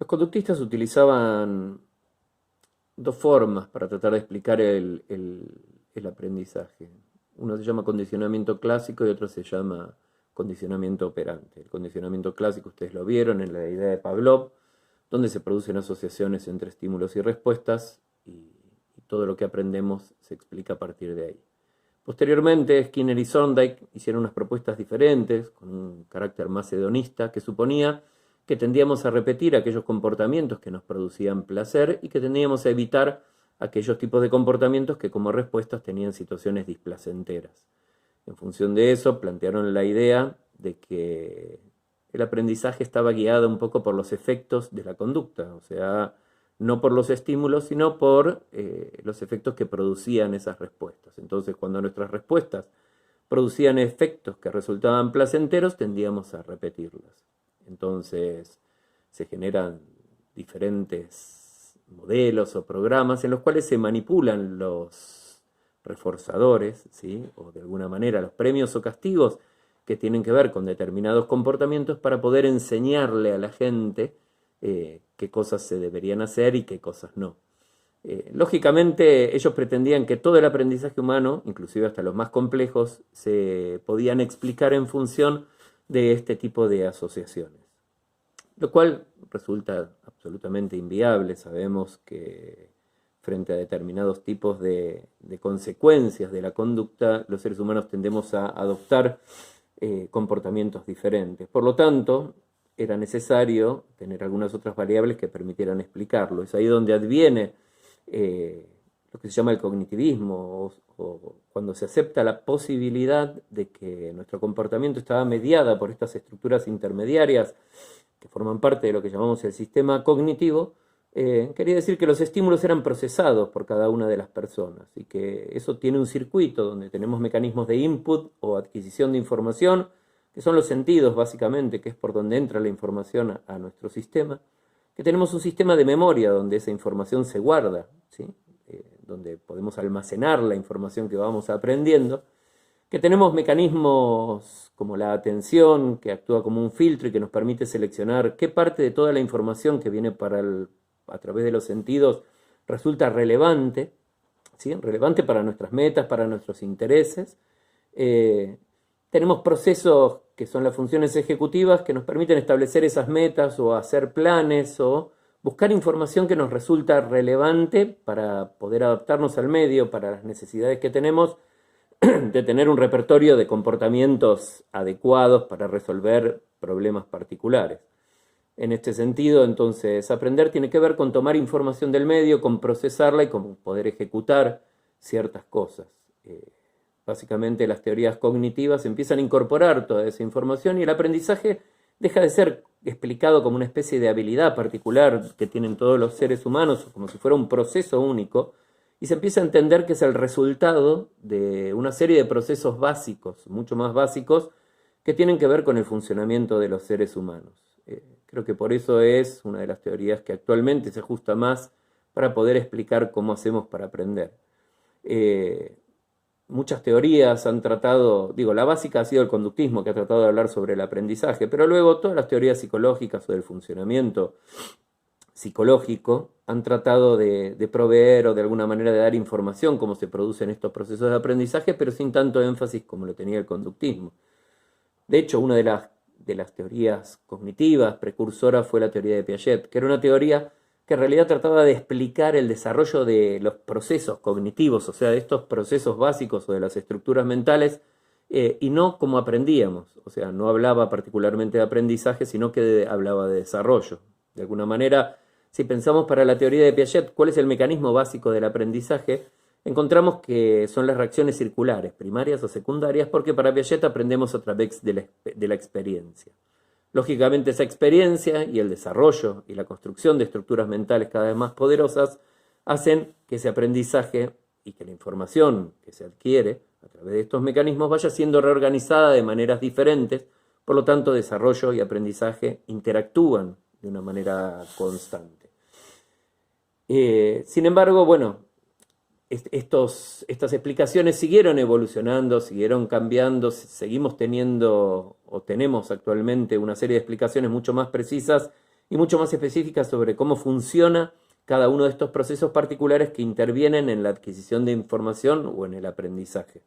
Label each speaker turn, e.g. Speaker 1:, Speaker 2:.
Speaker 1: Los conductistas utilizaban dos formas para tratar de explicar el aprendizaje. Uno se llama condicionamiento clásico y otro se llama condicionamiento operante. El condicionamiento clásico ustedes lo vieron en la idea de Pavlov, donde se producen asociaciones entre estímulos y respuestas y todo lo que aprendemos se explica a partir de ahí. Posteriormente, Skinner y Thorndike hicieron unas propuestas diferentes, con un carácter más hedonista, que suponía que tendíamos a repetir aquellos comportamientos que nos producían placer y que tendíamos a evitar aquellos tipos de comportamientos que como respuestas tenían situaciones displacenteras. En función de eso, plantearon la idea de que el aprendizaje estaba guiado un poco por los efectos de la conducta, o sea, no por los estímulos, sino por los efectos que producían esas respuestas. Entonces, cuando nuestras respuestas producían efectos que resultaban placenteros, tendíamos a repetirlas. Entonces, se generan diferentes modelos o programas en los cuales se manipulan los reforzadores, ¿sí? O de alguna manera los premios o castigos que tienen que ver con determinados comportamientos para poder enseñarle a la gente qué cosas se deberían hacer y qué cosas no. Lógicamente, ellos pretendían que todo el aprendizaje humano, inclusive hasta los más complejos, se podían explicar en función de este tipo de asociaciones. Lo cual resulta absolutamente inviable. Sabemos que frente a determinados tipos de consecuencias de la conducta, los seres humanos tendemos a adoptar comportamientos diferentes. Por lo tanto, era necesario tener algunas otras variables que permitieran explicarlo. Es ahí donde adviene lo que se llama el cognitivismo, o cuando se acepta la posibilidad de que nuestro comportamiento estaba mediada por estas estructuras intermediarias que forman parte de lo que llamamos el sistema cognitivo. Quería decir que los estímulos eran procesados por cada una de las personas y que eso tiene un circuito donde tenemos mecanismos de input o adquisición de información, que son los sentidos básicamente, que es por donde entra la información a nuestro sistema, que tenemos un sistema de memoria donde esa información se guarda, ¿sí? Donde podemos almacenar la información que vamos aprendiendo, que tenemos mecanismos como la atención, que actúa como un filtro y que nos permite seleccionar qué parte de toda la información que viene a través de los sentidos resulta relevante, ¿sí? Relevante para nuestras metas, para nuestros intereses. Tenemos procesos que son las funciones ejecutivas que nos permiten establecer esas metas o hacer planes o buscar información que nos resulta relevante para poder adaptarnos al medio, para las necesidades que tenemos de tener un repertorio de comportamientos adecuados para resolver problemas particulares. En este sentido, entonces, aprender tiene que ver con tomar información del medio, con procesarla y con poder ejecutar ciertas cosas. Básicamente las teorías cognitivas empiezan a incorporar toda esa información y el aprendizaje deja de ser explicado como una especie de habilidad particular que tienen todos los seres humanos, como si fuera un proceso único, y se empieza a entender que es el resultado de una serie de procesos básicos, mucho más básicos, que tienen que ver con el funcionamiento de los seres humanos. Creo que por eso es una de las teorías que actualmente se ajusta más para poder explicar cómo hacemos para aprender. Muchas teorías han tratado, la básica ha sido el conductismo, que ha tratado de hablar sobre el aprendizaje, pero luego todas las teorías psicológicas o del funcionamiento psicológico han tratado de proveer o de alguna manera de dar información cómo se producen estos procesos de aprendizaje, pero sin tanto énfasis como lo tenía el conductismo. De hecho, una de las teorías cognitivas precursoras fue la teoría de Piaget, que era una teoría que en realidad trataba de explicar el desarrollo de los procesos cognitivos, o sea, de estos procesos básicos o de las estructuras mentales, y no como aprendíamos. O sea, no hablaba particularmente de aprendizaje, sino que hablaba de desarrollo. De alguna manera, si pensamos para la teoría de Piaget, ¿cuál es el mecanismo básico del aprendizaje? Encontramos que son las reacciones circulares, primarias o secundarias, porque para Piaget aprendemos a través de la experiencia. Lógicamente, esa experiencia y el desarrollo y la construcción de estructuras mentales cada vez más poderosas hacen que ese aprendizaje y que la información que se adquiere a través de estos mecanismos vaya siendo reorganizada de maneras diferentes. Por lo tanto, desarrollo y aprendizaje interactúan de una manera constante. Sin embargo, estas explicaciones siguieron evolucionando, siguieron cambiando, seguimos teniendo o tenemos actualmente una serie de explicaciones mucho más precisas y mucho más específicas sobre cómo funciona cada uno de estos procesos particulares que intervienen en la adquisición de información o en el aprendizaje.